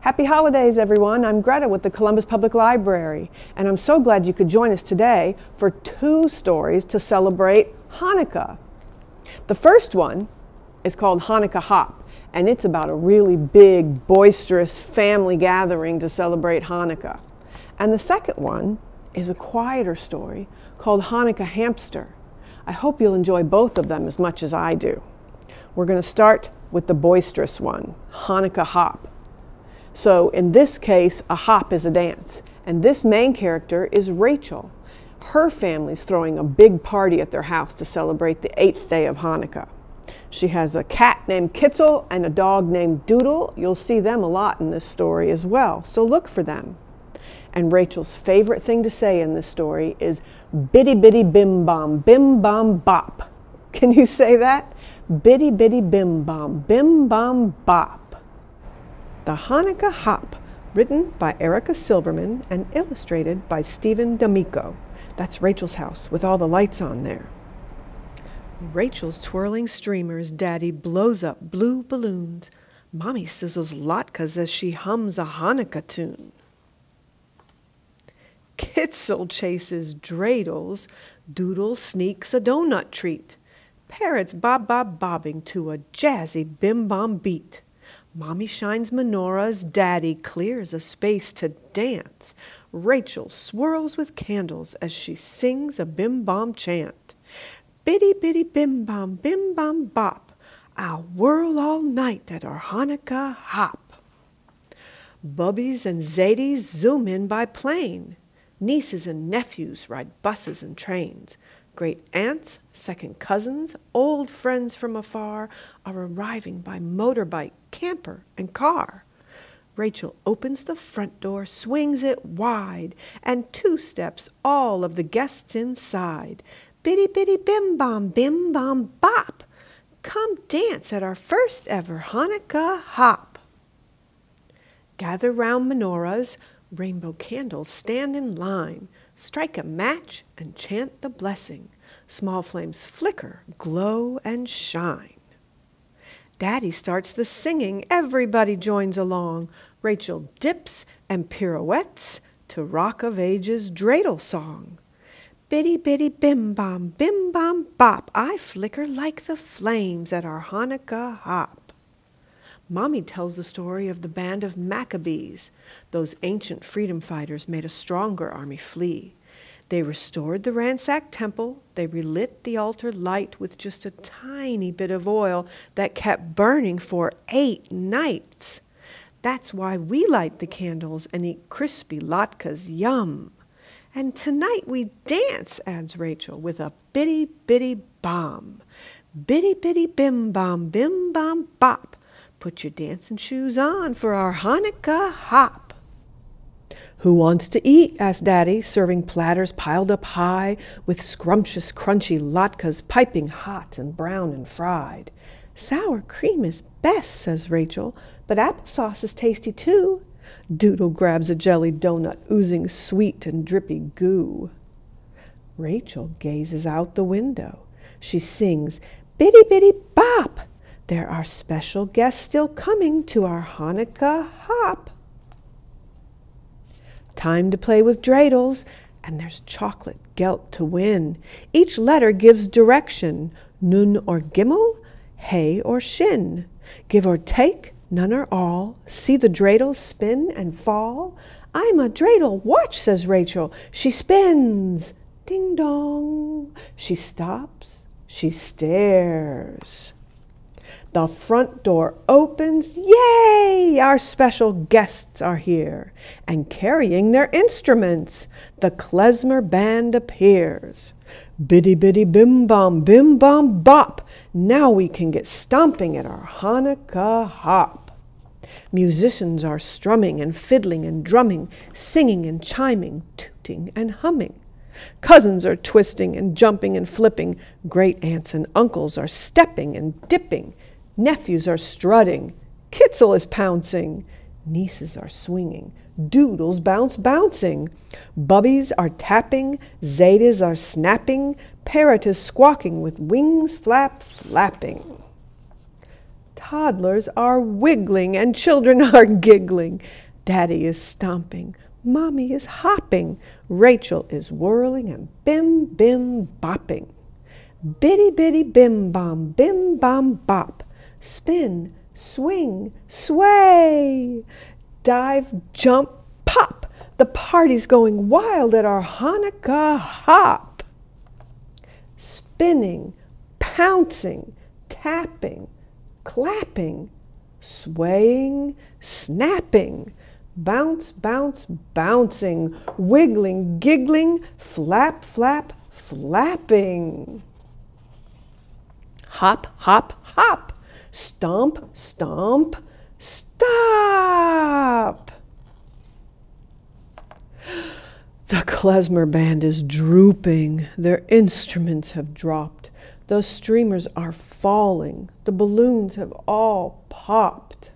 Happy holidays, everyone. I'm Greta with the Columbus Public Library, and I'm so glad you could join us today for 2 stories to celebrate Hanukkah. The first one is called Hanukkah Hop, and it's about a really big, boisterous family gathering to celebrate Hanukkah. And the second one is a quieter story called Hanukkah Hamster. I hope you'll enjoy both of them as much as I do. We're going to start with the boisterous one, Hanukkah Hop. So in this case, a hop is a dance, and this main character is Rachel. Her family's throwing a big party at their house to celebrate the 8th day of Hanukkah. She has a cat named Kitzel and a dog named Doodle. You'll see them a lot in this story as well, so look for them. And Rachel's favorite thing to say in this story is biddy biddy bim bom bop. Can you say that? Biddy biddy bim bom bop. The Hanukkah Hop, written by Erica Silverman and illustrated by Stephen D'Amico. That's Rachel's house with all the lights on there. Rachel's twirling streamers, Daddy blows up blue balloons. Mommy sizzles latkes as she hums a Hanukkah tune. Kitzel chases dreidels, Doodle sneaks a donut treat. Parrots bobbing to a jazzy bim-bom beat. Mommy shines menorahs, Daddy clears a space to dance. Rachel swirls with candles as she sings a bim-bom chant. Biddy biddy bim-bom bop, I'll whirl all night at our Hanukkah hop. Bubbies and Zadies zoom in by plane. Nieces and nephews ride buses and trains. Great aunts, second cousins, old friends from afar are arriving by motorbike, camper, and car. Rachel opens the front door, swings it wide, and 2 steps all of the guests inside. Biddy biddy bim bom bop. Come dance at our first ever Hanukkah hop. Gather round menorahs, rainbow candles stand in line. Strike a match and chant the blessing. Small flames flicker, glow, and shine. Daddy starts the singing. Everybody joins along. Rachel dips and pirouettes to Rock of Ages dreidel song. Biddy biddy bim bom bop. I flicker like the flames at our Hanukkah hop. Mommy tells the story of the band of Maccabees. Those ancient freedom fighters made a stronger army flee. They restored the ransacked temple. They relit the altar light with just a tiny bit of oil that kept burning for 8 nights. That's why we light the candles and eat crispy latkes, yum. And tonight we dance, adds Rachel, with a biddy biddy bomb. Biddy biddy bim bom bop. Put your dancing shoes on for our Hanukkah hop. Who wants to eat? Asked Daddy, serving platters piled up high with scrumptious, crunchy latkes piping hot and brown and fried. Sour cream is best, says Rachel, but applesauce is tasty too. Doodle grabs a jelly donut oozing sweet and drippy goo. Rachel gazes out the window. She sings, biddy biddy bop. There are special guests still coming to our Hanukkah hop. Time to play with dreidels, and there's chocolate gelt to win. Each letter gives direction, nun or gimel, hey or shin. Give or take, none or all, see the dreidels spin and fall. I'm a dreidel, watch, says Rachel. She spins, ding dong. She stops, she stares. The front door opens, yay! Our special guests are here, and carrying their instruments, the klezmer band appears. Biddy biddy bim bom bop, now we can get stomping at our Hanukkah hop. Musicians are strumming and fiddling and drumming, singing and chiming, tooting and humming. Cousins are twisting and jumping and flipping, great aunts and uncles are stepping and dipping. Nephews are strutting, Kitzel is pouncing, nieces are swinging, Doodles bouncing, Bubbies are tapping, Zadies are snapping, Parrot is squawking with wings flapping. Toddlers are wiggling and children are giggling. Daddy is stomping. Mommy is hopping. Rachel is whirling and bim, bim, bopping. Biddy, biddy, bim, bom, bop. Spin, swing, sway. Dive, jump, pop. The party's going wild at our Hanukkah hop. Spinning, pouncing, tapping, clapping, swaying, snapping, bounce, bounce, bouncing, wiggling, giggling, flap, flap, flapping. Hop, hop, hop, stomp, stomp, stop. The klezmer band is drooping. Their instruments have dropped. The streamers are falling. The balloons have all popped.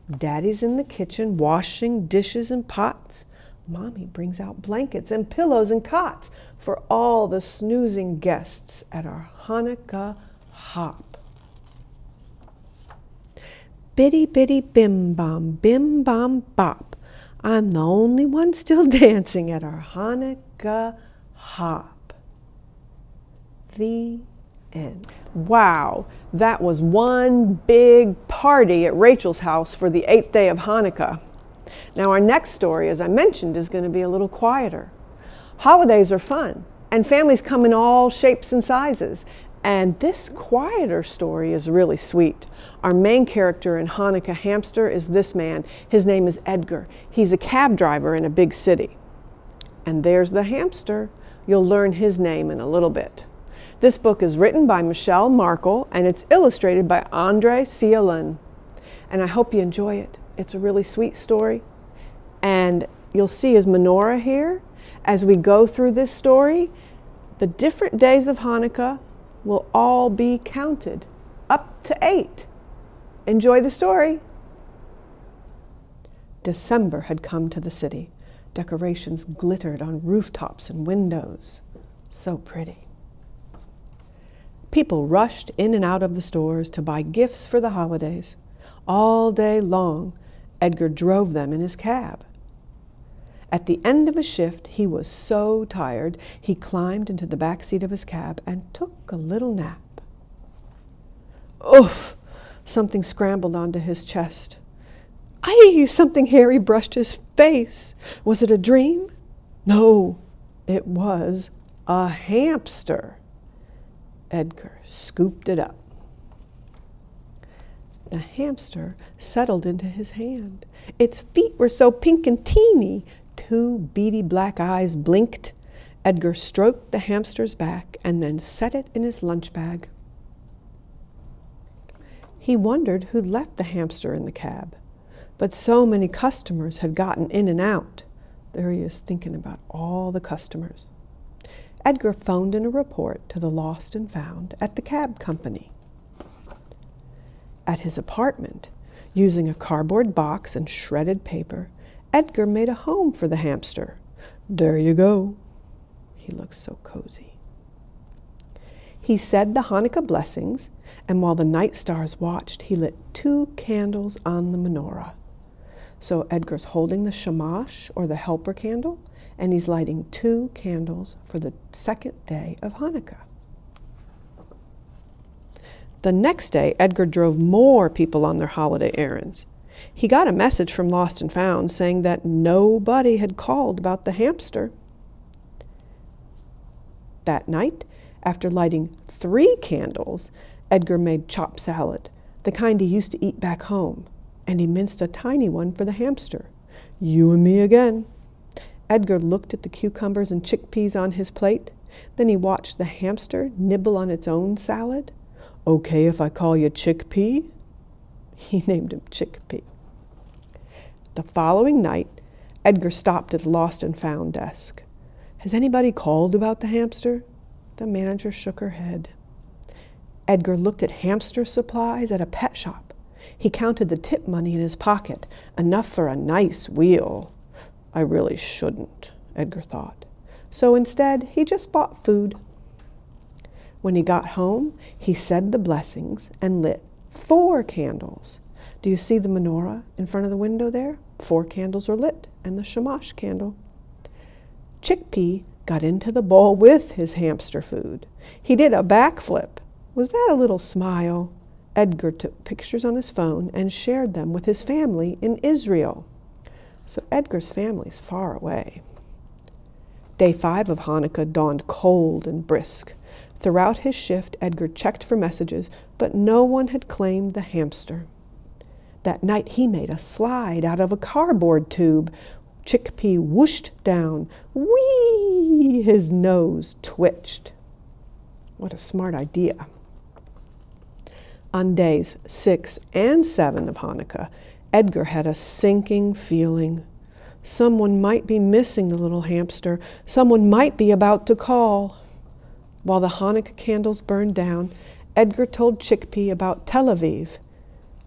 Daddy's in the kitchen washing dishes and pots. Mommy brings out blankets and pillows and cots for all the snoozing guests at our Hanukkah hop. Biddy, biddy, bim, bom, bop. I'm the only one still dancing at our Hanukkah hop. The end. Wow, that was one big party at Rachel's house for the 8th day of Hanukkah. Now our next story, as I mentioned, is going to be a little quieter. Holidays are fun, and families come in all shapes and sizes. And this quieter story is really sweet. Our main character in Hannukah Hamster is this man. His name is Edgar. He's a cab driver in a big city. And there's the hamster. You'll learn his name in a little bit. This book is written by Michelle Markle, and it's illustrated by Andre Cialin. And I hope you enjoy it. It's a really sweet story. And you'll see his menorah here. As we go through this story, the different days of Hanukkah will all be counted, up to 8. Enjoy the story. December had come to the city. Decorations glittered on rooftops and windows. So pretty. People rushed in and out of the stores to buy gifts for the holidays. All day long, Edgar drove them in his cab. At the end of a shift, he was so tired, he climbed into the back seat of his cab and took a little nap. Oof! Something scrambled onto his chest. Aye! Something hairy brushed his face. Was it a dream? No, it was a hamster. Edgar scooped it up. The hamster settled into his hand. Its feet were so pink and teeny. 2 beady black eyes blinked. Edgar stroked the hamster's back and then set it in his lunch bag. He wondered who'd left the hamster in the cab, but so many customers had gotten in and out. There he is thinking about all the customers. Edgar phoned in a report to the lost and found at the cab company. At his apartment, using a cardboard box and shredded paper, Edgar made a home for the hamster. There you go. He looked so cozy. He said the Hanukkah blessings, and while the night stars watched, he lit 2 candles on the menorah. So Edgar's holding the shamash, or the helper candle, and he's lighting 2 candles for the 2nd day of Hanukkah. The next day, Edgar drove more people on their holiday errands. He got a message from Lost and Found saying that nobody had called about the hamster. That night, after lighting 3 candles, Edgar made chopped salad, the kind he used to eat back home, and he minced a tiny one for the hamster. You and me again. Edgar looked at the cucumbers and chickpeas on his plate. Then he watched the hamster nibble on its own salad. Okay if I call you Chickpea? He named him Chickpea. The following night, Edgar stopped at the Lost and Found desk. Has anybody called about the hamster? The manager shook her head. Edgar looked at hamster supplies at a pet shop. He counted the tip money in his pocket, enough for a nice wheel. I really shouldn't, Edgar thought. So instead, he just bought food. When he got home, he said the blessings and lit 4 candles. Do you see the menorah in front of the window there? 4 candles are lit, and the shamash candle. Chickpea got into the bowl with his hamster food. He did a backflip. Was that a little smile? Edgar took pictures on his phone and shared them with his family in Israel. So Edgar's family's far away. Day 5 of Hanukkah dawned cold and brisk. Throughout his shift, Edgar checked for messages, but no one had claimed the hamster. That night he made a slide out of a cardboard tube. Chickpea whooshed down. Whee! His nose twitched. What a smart idea. On days 6 and 7 of Hanukkah, Edgar had a sinking feeling. Someone might be missing the little hamster. Someone might be about to call. While the Hanukkah candles burned down, Edgar told Chickpea about Tel Aviv,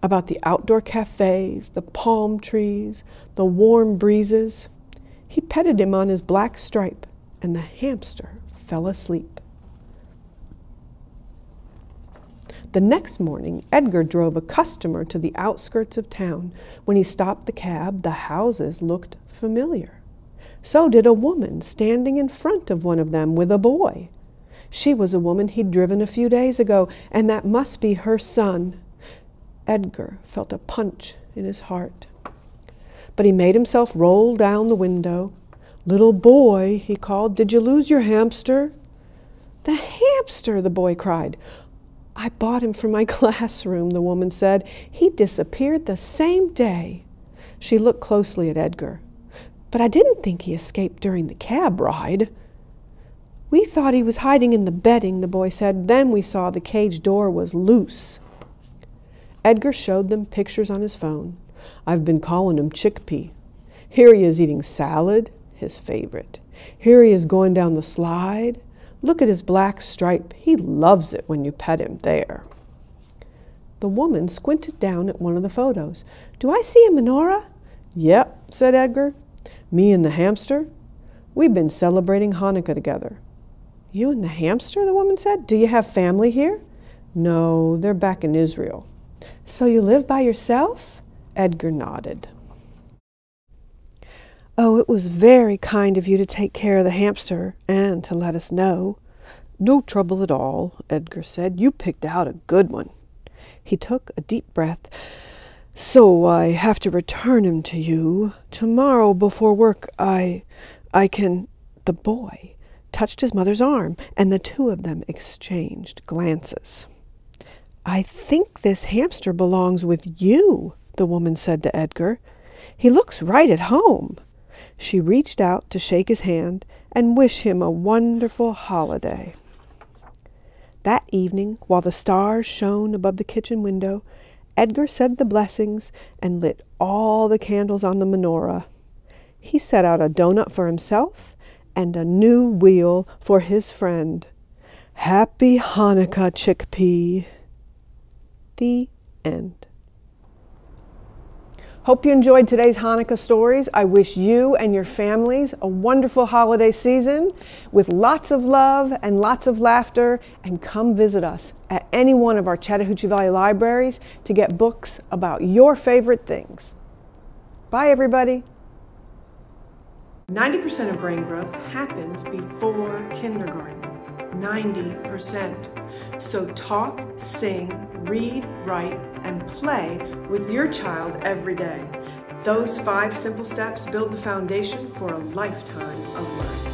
about the outdoor cafes, the palm trees, the warm breezes. He petted him on his black stripe, and the hamster fell asleep. The next morning, Edgar drove a customer to the outskirts of town. When he stopped the cab, the houses looked familiar. So did a woman standing in front of one of them with a boy. She was a woman he'd driven a few days ago, and that must be her son. Edgar felt a punch in his heart. But he made himself roll down the window. "Little boy," he called, "did you lose your hamster?" "The hamster," the boy cried. "I bought him for my classroom," the woman said. "He disappeared the same day." She looked closely at Edgar. "But I didn't think he escaped during the cab ride." "We thought he was hiding in the bedding," the boy said. "Then we saw the cage door was loose." Edgar showed them pictures on his phone. "I've been calling him Chickpea. Here he is eating salad, his favorite. Here he is going down the slide. Look at his black stripe. He loves it when you pet him there." The woman squinted down at one of the photos. "Do I see a menorah?" "Yep," said Edgar. "Me and the hamster, we've been celebrating Hanukkah together." "You and the hamster?" the woman said. "Do you have family here?" "No, they're back in Israel." "So you live by yourself?" Edgar nodded. "Oh, it was very kind of you to take care of the hamster and to let us know." "No trouble at all," Edgar said. "You picked out a good one." He took a deep breath. "So I have to return him to you. Tomorrow before work I can—" The boy touched his mother's arm, and the two of them exchanged glances. "I think this hamster belongs with you," the woman said to Edgar. "He looks right at home." She reached out to shake his hand and wish him a wonderful holiday. That evening, while the stars shone above the kitchen window, Edgar said the blessings and lit all the candles on the menorah. He set out a donut for himself and a new wheel for his friend. Happy Hanukkah, Chickpea. The end. Hope you enjoyed today's Hanukkah stories. I wish you and your families a wonderful holiday season with lots of love and lots of laughter, and come visit us at any one of our Chattahoochee Valley libraries to get books about your favorite things. Bye, everybody. 90% of brain growth happens before kindergarten. 90%. So talk, sing, read, write, and play with your child every day. Those 5 simple steps build the foundation for a lifetime of learning.